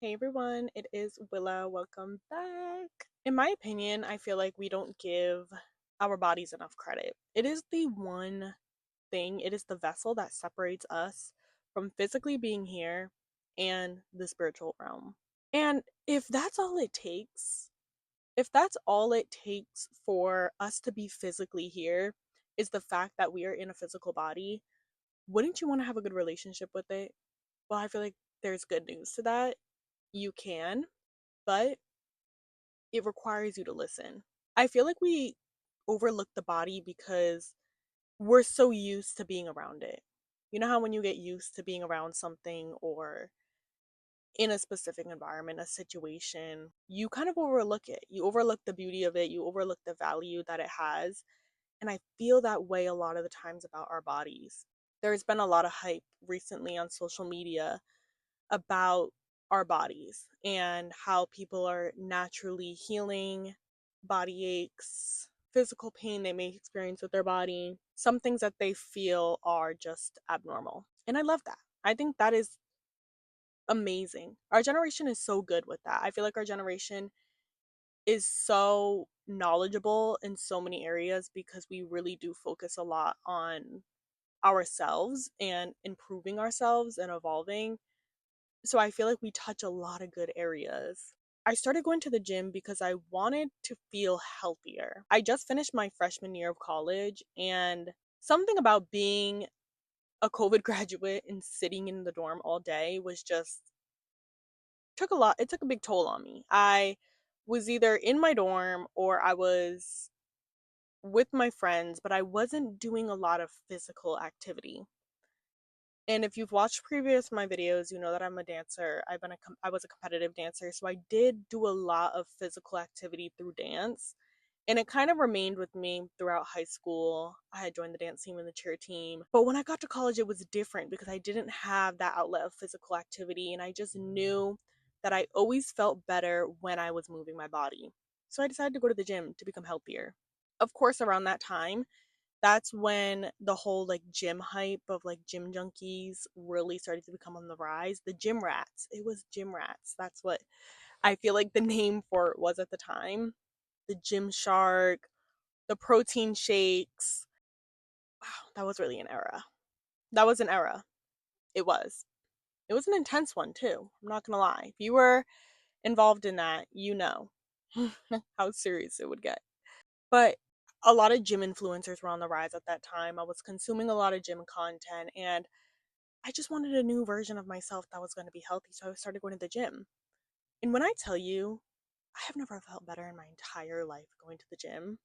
Hey everyone, it is Willa. Welcome back. In my opinion, I feel like we don't give our bodies enough credit. It is the one thing, it is the vessel that separates us from physically being here and the spiritual realm. And if that's all it takes for us to be physically here, is the fact that we are in a physical body, wouldn't you want to have a good relationship with it? Well, I feel like there's good news to that. You can, but it requires you to listen. I feel like we overlook the body because we're so used to being around it. You know how when you get used to being around something or in a specific environment, a situation, you kind of overlook it. You overlook the beauty of it, you overlook the value that it has. And I feel that way a lot of the times about our bodies. There's been a lot of hype recently on social media about our bodies and how people are naturally healing body aches, physical pain they may experience with their body, some things that they feel are just abnormal. And I love that. I think that is amazing. Our generation is so good with that. I feel like our generation is so knowledgeable in so many areas because we really do focus a lot on ourselves and improving ourselves and evolving. So I feel like we touch a lot of good areas. I started going to the gym because I wanted to feel healthier. I just finished my freshman year of college, and something about being a COVID graduate and sitting in the dorm all day was just it took a big toll on me. I was either in my dorm or I was with my friends, but I wasn't doing a lot of physical activity. And if you've watched previous my videos, you know that I'm a dancer. I was a competitive dancer, so I did do a lot of physical activity through dance. And it kind of remained with me throughout high school. I had joined the dance team and the cheer team. But when I got to college, it was different because I didn't have that outlet of physical activity. And I just knew that I always felt better when I was moving my body. So I decided to go to the gym to become healthier. Of course, around that time, that's when the whole like gym hype of like gym junkies really started to become on the rise. The gym rats. It was gym rats. That's what I feel like the name for it was at the time. The gym shark, the protein shakes. Wow, that was really an era. That was an era. It was. It was an intense one too. I'm not gonna lie. If you were involved in that, you know how serious it would get. But a lot of gym influencers were on the rise at that time. I was consuming a lot of gym content and I just wanted a new version of myself that was going to be healthy. So I started going to the gym. And when I tell you, I have never felt better in my entire life going to the gym.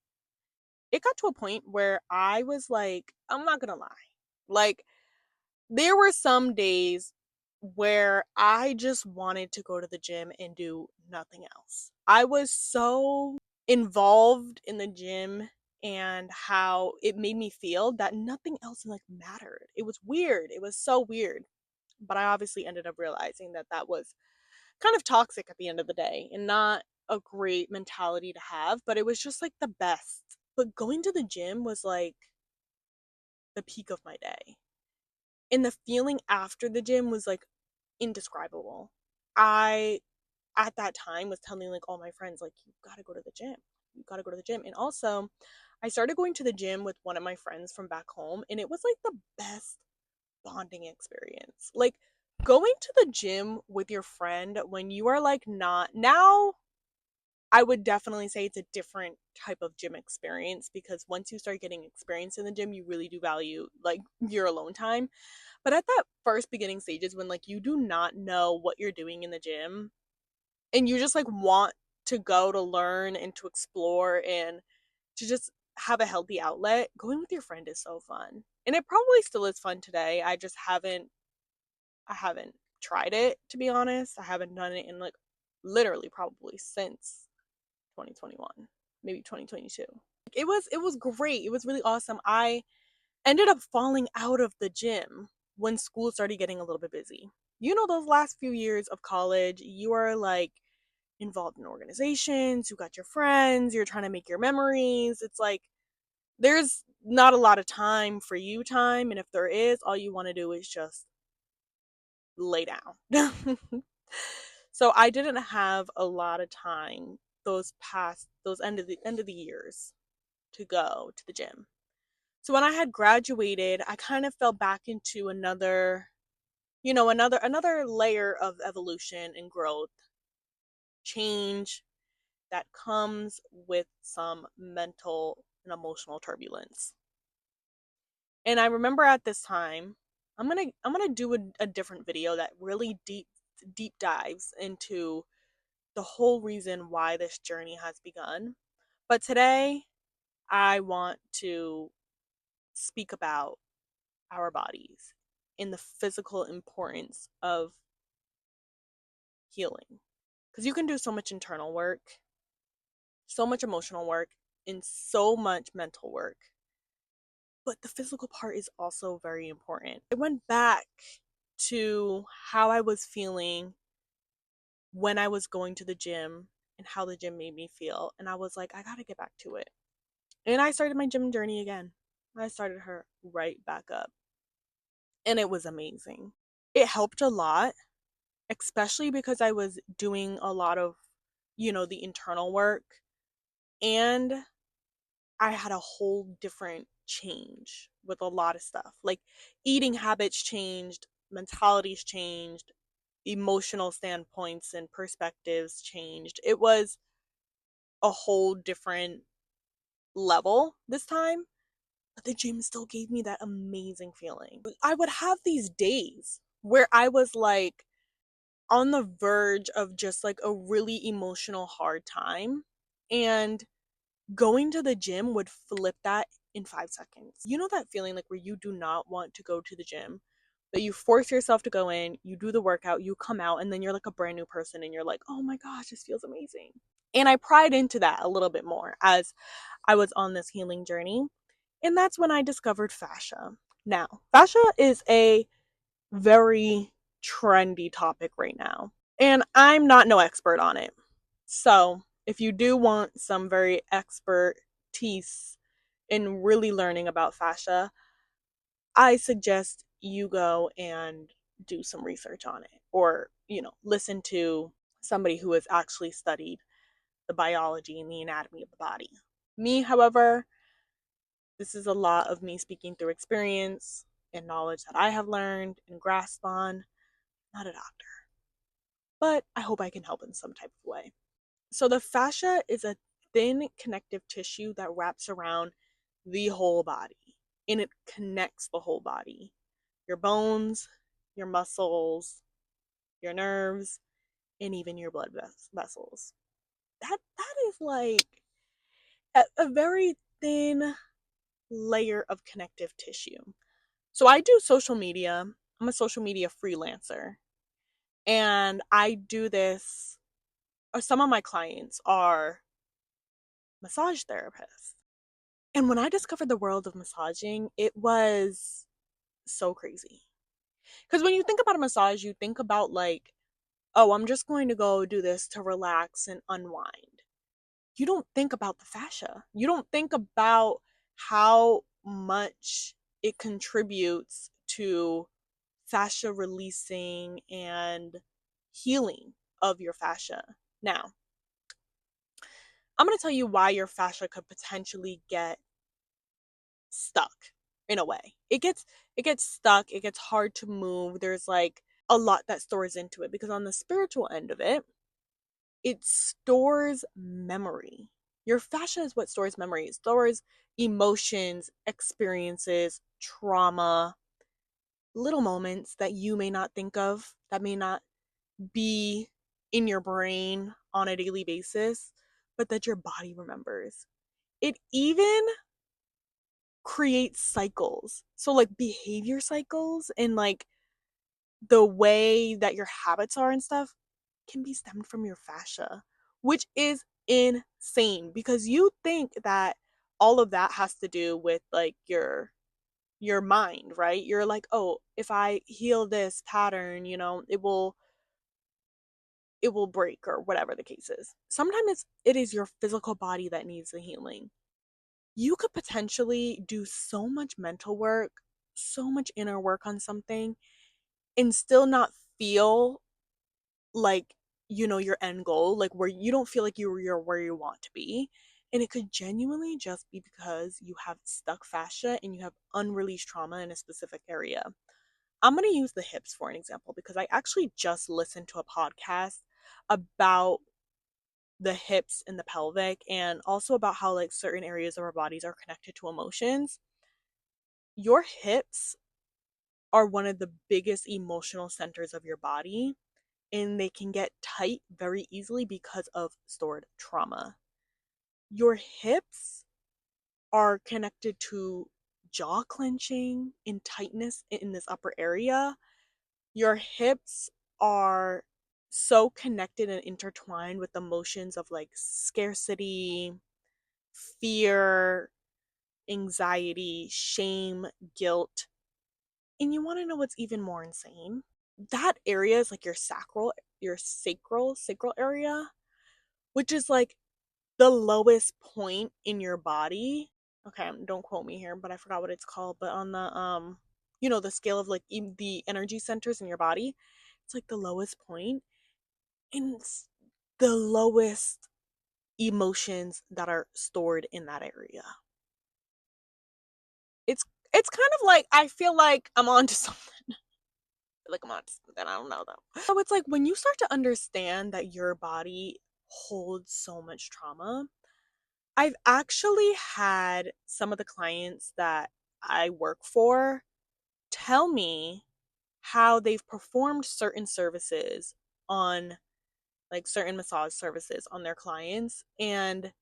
It got to a point where I was like, I'm not going to lie. Like, there were some days where I just wanted to go to the gym and do nothing else. I was so involved in the gym and how it made me feel that nothing else like mattered. It was weird. It was so weird. But I obviously ended up realizing that that was kind of toxic at the end of the day and not a great mentality to have, but it was just like the best. But going to the gym was like the peak of my day. And the feeling after the gym was like indescribable. I at that time was telling like all my friends like you got to go to the gym. You got to go to the gym. And also, I started going to the gym with one of my friends from back home and it was like the best bonding experience. Like going to the gym with your friend when you are like not now I would definitely say it's a different type of gym experience because once you start getting experience in the gym, you really do value like your alone time. But at that first beginning stages when like you do not know what you're doing in the gym and you just like want to go to learn and to explore and to just have a healthy outlet, going with your friend is so fun. And it probably still is fun today. I haven't tried it to be honest. I haven't done it in like literally probably since 2021, maybe 2022. It was great. It was really awesome. I ended up falling out of the gym when school started getting a little bit busy. You know, those last few years of college, you are like involved in organizations, you got your friends, you're trying to make your memories. It's like there's not a lot of time for you time, and if there is, all you want to do is just lay down. So I didn't have a lot of time those end of the years to go to the gym. So when I had graduated, I kind of fell back into another layer of evolution and growth, change that comes with some mental and emotional turbulence. And I remember at this time, I'm gonna do a different video that really deep dives into the whole reason why this journey has begun. But today, I want to speak about our bodies and the physical importance of healing. Because you can do so much internal work, so much emotional work, and so much mental work. But the physical part is also very important. I went back to how I was feeling when I was going to the gym and how the gym made me feel. And I was like, I gotta get back to it. And I started my gym journey again. I started her right back up. And it was amazing. It helped a lot, especially because I was doing a lot of, the internal work. And I had a whole different change with a lot of stuff. Like eating habits changed, mentalities changed, emotional standpoints and perspectives changed. It was a whole different level this time, but the gym still gave me that amazing feeling. I would have these days where I was like on the verge of just like a really emotional hard time, and going to the gym would flip that in 5 seconds. You know that feeling like where you do not want to go to the gym, but you force yourself to go in, you do the workout, you come out, and then you're like a brand new person and you're like, oh my gosh, this feels amazing. And I pried into that a little bit more as I was on this healing journey. And that's when I discovered fascia. Now, fascia is a very trendy topic right now. And I'm not no expert on it. So, if you do want some very expertise in really learning about fascia, I suggest you go and do some research on it, or, listen to somebody who has actually studied the biology and the anatomy of the body. Me, however, this is a lot of me speaking through experience and knowledge that I have learned and grasped on. Not a doctor, but I hope I can help in some type of way. So, the fascia is a thin connective tissue that wraps around the whole body, and it connects the whole body, your bones, your muscles, your nerves, and even your blood vessels. That is like a very thin layer of connective tissue. So I do social media. I'm a social media freelancer. And I do this, or some of my clients are massage therapists. And when I discovered the world of massaging, it was so crazy. Because when you think about a massage, you think about like, oh, I'm just going to go do this to relax and unwind. You don't think about the fascia. You don't think about how much it contributes to fascia releasing and healing of your fascia. Now, I'm going to tell you why your fascia could potentially get stuck in a way. It gets stuck, it gets hard to move. There's like a lot that stores into it because on the spiritual end of it, it stores memory. Your fascia is what stores memory. It stores emotions, experiences, trauma, little moments that you may not think of, that may not be in your brain on a daily basis, but that your body remembers. It even creates cycles. So, like behavior cycles and like the way that your habits are and stuff can be stemmed from your fascia, which is insane because you think that all of that has to do with like your mind, right? You're like, "Oh, if I heal this pattern, it will break," or whatever the case is. Sometimes it is your physical body that needs the healing. You could potentially do so much mental work, so much inner work on something and still not feel like your end goal, like where you don't feel like you're where you want to be. And it could genuinely just be because you have stuck fascia and you have unreleased trauma in a specific area. I'm going to use the hips for an example because I actually just listened to a podcast about the hips and the pelvic, and also about how like certain areas of our bodies are connected to emotions. Your hips are one of the biggest emotional centers of your body, and they can get tight very easily because of stored trauma. Your hips are connected to jaw clenching and tightness in this upper area. Your hips are so connected and intertwined with emotions of like scarcity, fear, anxiety, shame, guilt. And you want to know what's even more insane? That area is like your sacral area, which is like the lowest point in your body. Okay, don't quote me here, but I forgot what it's called. But on the the scale of like the energy centers in your body, it's like the lowest point, and it's the lowest emotions that are stored in that area. It's it's kind of like I feel like I'm onto something. Like I'm onto something. I don't know though. So it's like when you start to understand that your body holds so much trauma. I've actually had some of the clients that I work for tell me how they've performed certain services on like certain massage services on their clients, and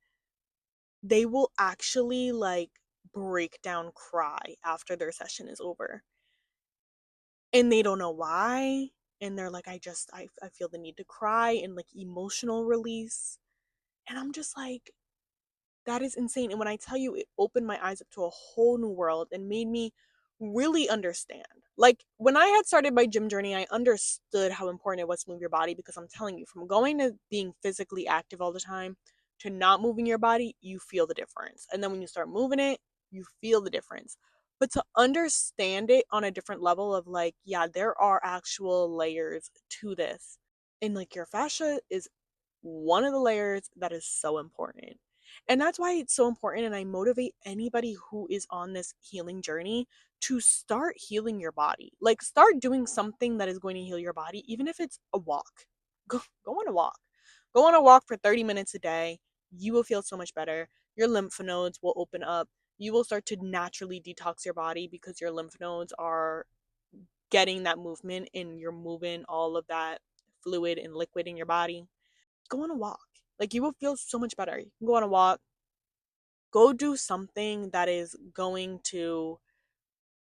they will actually like break down cry after their session is over, and they don't know why, and they're like I feel the need to cry and like emotional release. And I'm just like, that is insane. And when I tell you, it opened my eyes up to a whole new world and made me really understand. Like when I had started my gym journey, I understood how important it was to move your body, because I'm telling you, from going to being physically active all the time to not moving your body, you feel the difference. And then when you start moving it, you feel the difference. But to understand it on a different level of like, yeah, there are actual layers to this. And like your fascia is one of the layers that is so important. And that's why it's so important. And I motivate anybody who is on this healing journey to start healing your body. Like, start doing something that is going to heal your body, even if it's a walk. Go on a walk. Go on a walk for 30 minutes a day. You will feel so much better. Your lymph nodes will open up. You will start to naturally detox your body because your lymph nodes are getting that movement, and you're moving all of that fluid and liquid in your body. Go on a walk. Like, you will feel so much better. You can go on a walk, go do something that is going to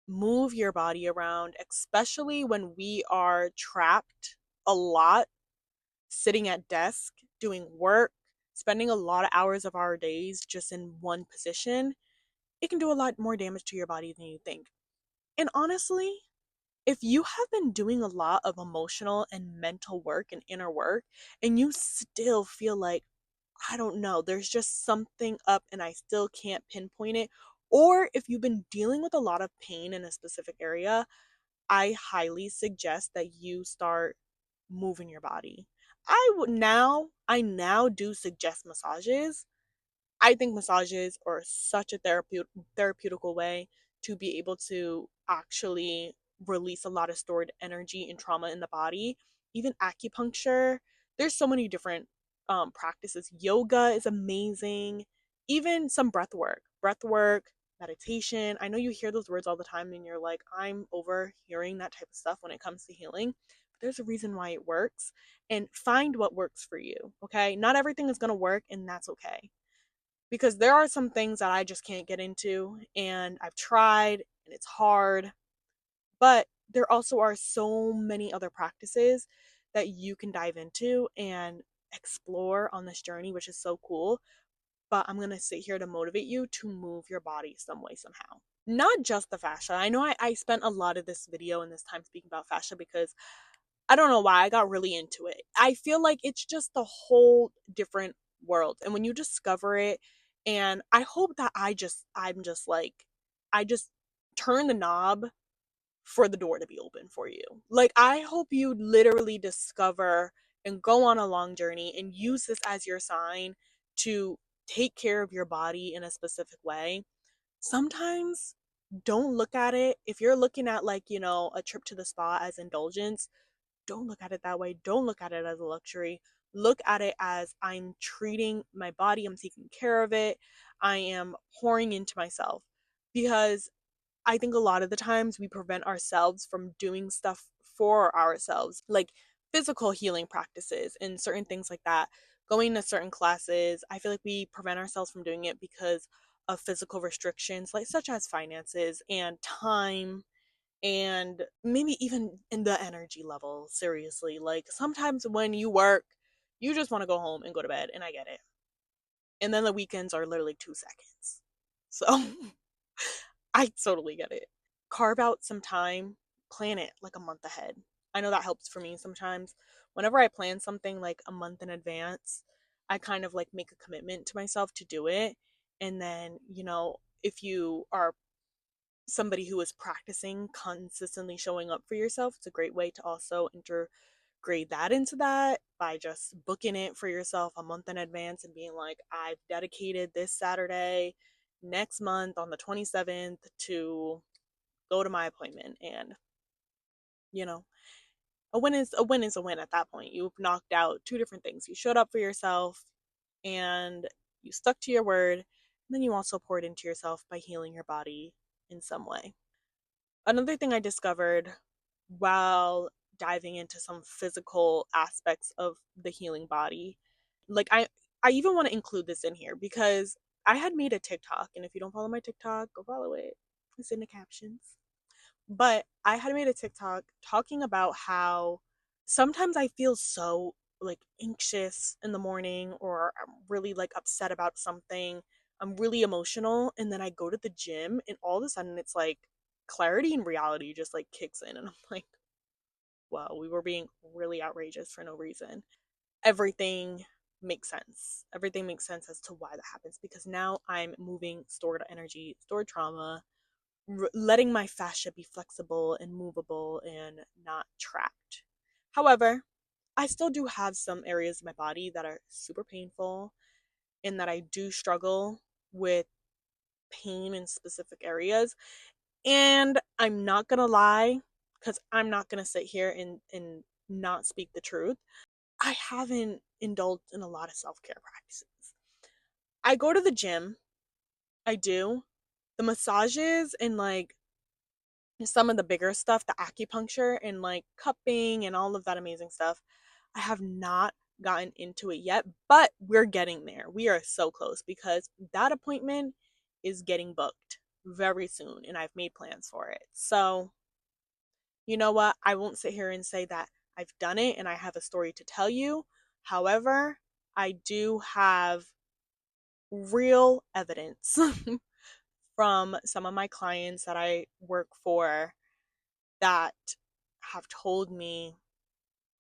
move your body around, especially when we are trapped a lot, sitting at desk, doing work, spending a lot of hours of our days just in one position. It can do a lot more damage to your body than you think. And honestly, if you have been doing a lot of emotional and mental work and inner work, and you still feel like, I don't know, there's just something up and I still can't pinpoint it, or if you've been dealing with a lot of pain in a specific area, I highly suggest that you start moving your body. I now do suggest massages. I think massages are such a therapeutical way to be able to actually release a lot of stored energy and trauma in the body. Even acupuncture, there's so many different practices. Yoga is amazing. Even some breath work, meditation. I know you hear those words all the time and you're like, I'm over hearing that type of stuff when it comes to healing. But there's a reason why it works, and find what works for you. Okay. Not everything is going to work, and that's okay, because there are some things that I just can't get into, and I've tried and it's hard. But there also are so many other practices that you can dive into and explore on this journey, which is so cool. But I'm going to sit here to motivate you to move your body some way, somehow. Not just the fascia. I know I spent a lot of this video and this time speaking about fascia because I don't know why I got really into it. I feel like it's just a whole different world. And when you discover it, and I hope that I'm just like, I just turn the knob for the door to be open for you. Like, I hope you literally discover and go on a long journey and use this as your sign to take care of your body in a specific way, sometimes don't look at it. If you're looking at, like, a trip to the spa as indulgence, don't look at it that way. Don't look at it as a luxury. Look at it as, I'm treating my body, I'm taking care of it, I am pouring into myself. Because I think a lot of the times we prevent ourselves from doing stuff for ourselves, like physical healing practices and certain things like that. Going to certain classes, I feel like we prevent ourselves from doing it because of physical restrictions, like such as finances and time, and maybe even in the energy level. Seriously, like sometimes when you work, you just want to go home and go to bed, and I get it. And then the weekends are literally 2 seconds. So I totally get it. Carve out some time, plan it like a month ahead. I know that helps for me sometimes. Whenever I plan something like a month in advance, I kind of like make a commitment to myself to do it. And then, if you are somebody who is practicing consistently showing up for yourself, it's a great way to also integrate that into that by just booking it for yourself a month in advance and being like, I've dedicated this Saturday next month on the 27th to go to my appointment. And you know a win is a win is a win. At that point, you've knocked out two different things. You showed up for yourself, and you stuck to your word, and then you also poured into yourself by healing your body in some way. Another thing I discovered while diving into some physical aspects of the healing body, like I even want to include this in here because I had made a TikTok, and if you don't follow my TikTok, go follow it. It's in the captions. But I had made a TikTok talking about how sometimes I feel so like anxious in the morning, or I'm really like upset about something. I'm really emotional, and then I go to the gym and all of a sudden it's like clarity and reality just like kicks in, and I'm like, wow, we were being really outrageous for no reason. Everything makes sense. Everything makes sense as to why that happens, because now I'm moving stored energy, stored trauma, letting my fascia be flexible and movable and not trapped. However, I still do have some areas of my body that are super painful, and that I do struggle with pain in specific areas. And I'm not gonna lie, because I'm not gonna sit here and not speak the truth. I haven't indulged in a lot of self care practices. I go to the gym, I do. The massages and like some of the bigger stuff, the acupuncture and like cupping and all of that amazing stuff, I have not gotten into it yet, but we're getting there. We are so close because that appointment is getting booked very soon, and I've made plans for it. So, you know what? I won't sit here and say that I've done it and I have a story to tell you. However, I do have real evidence from some of my clients that I work for that have told me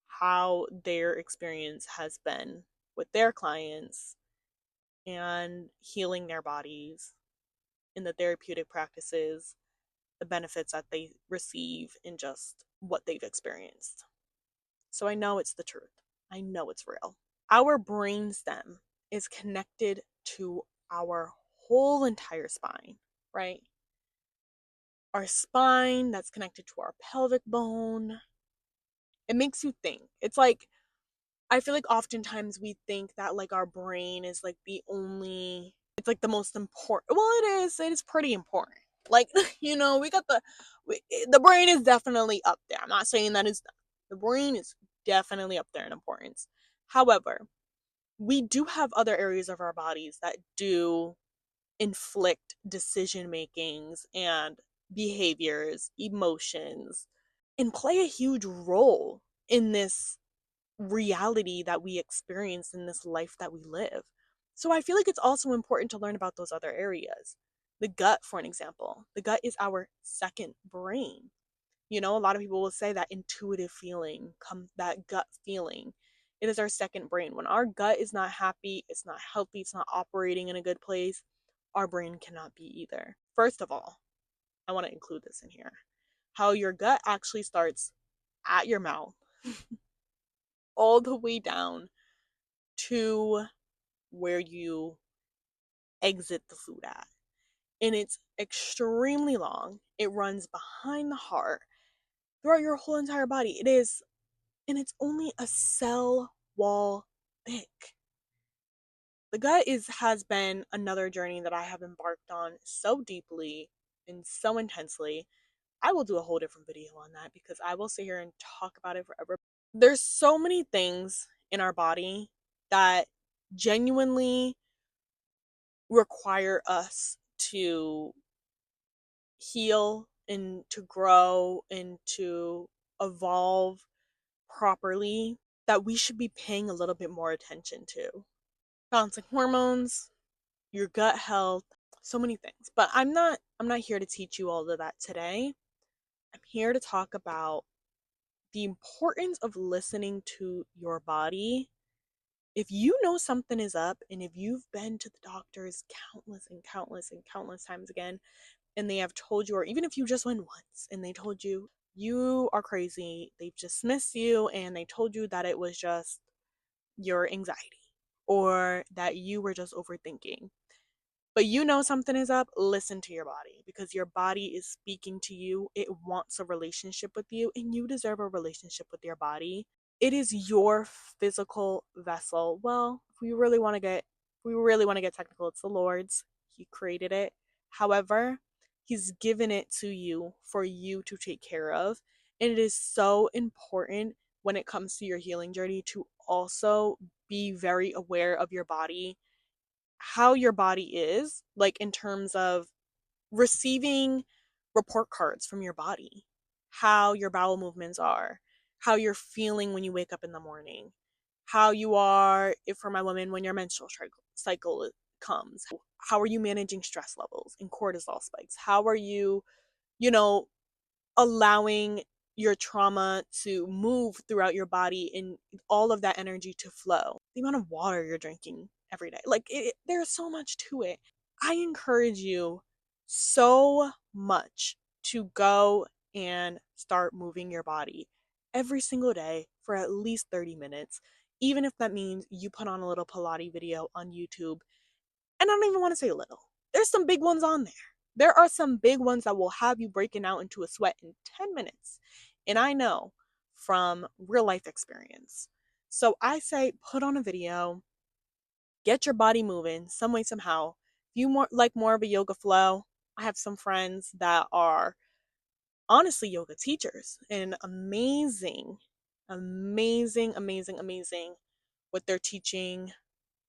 how their experience has been with their clients and healing their bodies in the therapeutic practices, the benefits that they receive, and just what they've experienced. So I know it's the truth. I know it's real. Our brainstem is connected to our whole entire spine, right? Our spine that's connected to our pelvic bone. It makes you think. It's like, I feel like oftentimes we think that like our brain is like the only, it's like the most important. Well, it is pretty important. Like, we got the brain is definitely up there. I'm not saying that it's not. The brain is definitely up there in importance. However, we do have other areas of our bodies that do inflict decision makings and behaviors, emotions, and play a huge role in this reality that we experience, in this life that we live. So I feel like it's also important to learn about those other areas. The gut, for an example, the gut is our second brain. A lot of people will say that intuitive feeling, that gut feeling, it is our second brain. When our gut is not happy, it's not healthy, it's not operating in a good place, our brain cannot be either. First of all, I want to include this in here. How your gut actually starts at your mouth all the way down to where you exit the food at. And it's extremely long. It runs behind the heart throughout your whole entire body. It is, and it's only a cell wall thick. The gut has been another journey that I have embarked on so deeply and so intensely. I will do a whole different video on that because I will sit here and talk about it forever. There's so many things in our body that genuinely require us to heal and to grow and to evolve properly that we should be paying a little bit more attention to. Balancing hormones, your gut health, so many things. But I'm not here to teach you all of that today. I'm here to talk about the importance of listening to your body. If you know something is up and if you've been to the doctors countless and countless and countless times again and they have told you, or even if you just went once and they told you you are crazy, they've dismissed you and they told you that it was just your anxiety or that you were just overthinking, but you know something is up, listen to your body because your body is speaking to you. It wants a relationship with you, and you deserve a relationship with your body. It is your physical vessel. Well, if we really want to get technical, it's the Lord's. He created it. However, he's given it to you for you to take care of. And it is so important when it comes to your healing journey to also be very aware of your body, how your body is, like in terms of receiving report cards from your body, how your bowel movements are, how you're feeling when you wake up in the morning, how you are, if for my women, when your menstrual cycle comes, how are you managing stress levels and cortisol spikes, how are you, you know, allowing your trauma to move throughout your body and all of that energy to flow. The amount of water you're drinking every day. Like there's so much to it. I encourage you so much to go and start moving your body every single day for at least 30 minutes, even if that means you put on a little Pilates video on YouTube. And I don't even want to say little. There's some big ones on there. There are some big ones that will have you breaking out into a sweat in 10 minutes. And I know from real life experience. So I say put on a video, get your body moving some way, somehow. If you more of a yoga flow, I have some friends that are honestly yoga teachers and amazing, amazing, amazing, amazing with their teaching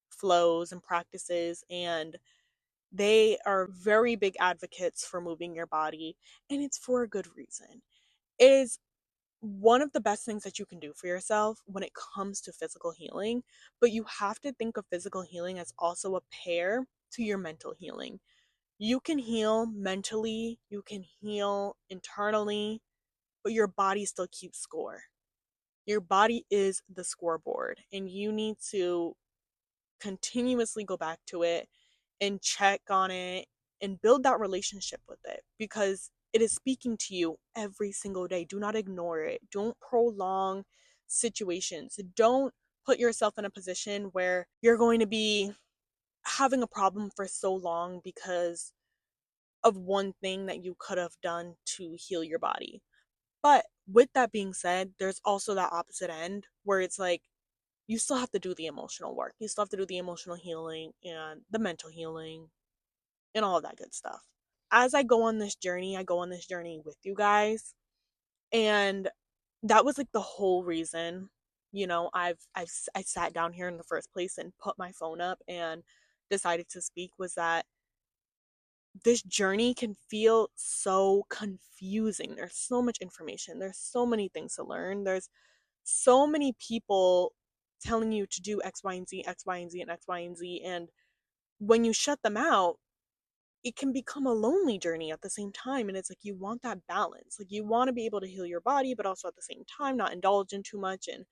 flows and practices, and they are very big advocates for moving your body, and it's for a good reason. It is one of the best things that you can do for yourself when it comes to physical healing, but you have to think of physical healing as also a pair to your mental healing. You can heal mentally, you can heal internally, but your body still keeps score. Your body is the scoreboard, and you need to continuously go back to it and check on it and build that relationship with it because it is speaking to you every single day. Do not ignore it. Don't prolong situations. Don't put yourself in a position where you're going to be having a problem for so long because of one thing that you could have done to heal your body. But with that being said, there's also that opposite end where it's like you still have to do the emotional work. You still have to do the emotional healing and the mental healing and all of that good stuff. As I go on this journey, I go on this journey with you guys. And that was like the whole reason, I sat down here in the first place and put my phone up and decided to speak, was that this journey can feel so confusing. There's so much information. There's so many things to learn. There's so many people telling you to do X, Y, and Z, X, Y, and Z, and X, Y, and Z. And when you shut them out, it can become a lonely journey at the same time. And it's like you want that balance. Like you want to be able to heal your body, but also at the same time not indulge in too much and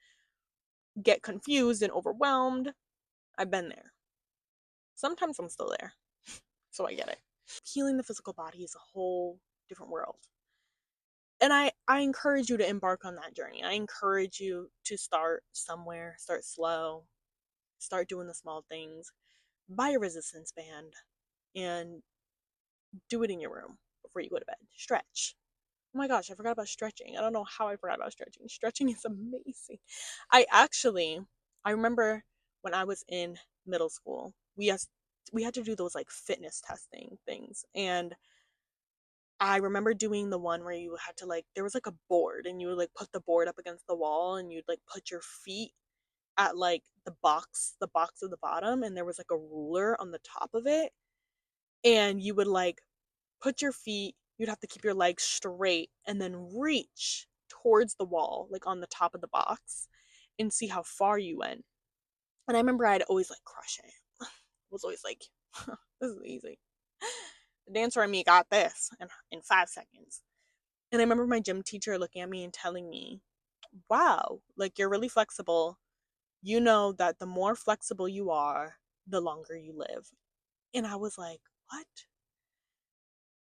get confused and overwhelmed. I've been there. Sometimes I'm still there. So I get it. Healing the physical body is a whole different world. And I encourage you to embark on that journey. I encourage you to start somewhere, start slow, start doing the small things. Buy a resistance band and do it in your room before you go to bed. Stretch. Oh my gosh, I forgot about stretching. I don't know how I forgot about stretching. Stretching is amazing. I actually, I remember when I was in middle school, we had to do those like fitness testing things, and I remember doing the one where you had to like there was like a board and you would like put the board up against the wall and you'd like put your feet at like the box of the bottom, and there was like a ruler on the top of it, and you would like put your feet, you'd have to keep your legs straight and then reach towards the wall, like on the top of the box, and see how far you went. And I remember I'd always like crush it. Was always like, this is easy. The dancer in me got this in 5 seconds. And I remember my gym teacher looking at me and telling me, wow, like you're really flexible. You know that the more flexible you are, the longer you live. And I was like, what?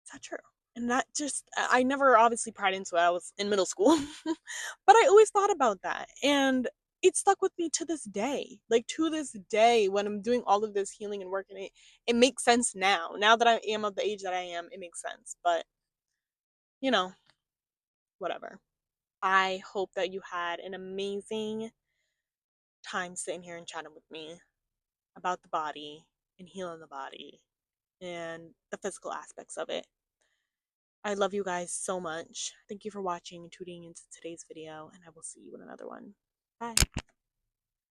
Is that true? And that just, I never obviously pried into it. I was in middle school, but I always thought about that. And it stuck with me to this day. Like to this day, when I'm doing all of this healing and work, and it makes sense now. Now that I am of the age that I am, it makes sense. But, you know, whatever. I hope that you had an amazing time sitting here and chatting with me about the body and healing the body and the physical aspects of it. I love you guys so much. Thank you for watching and tuning into today's video, and I will see you in another one. Bye.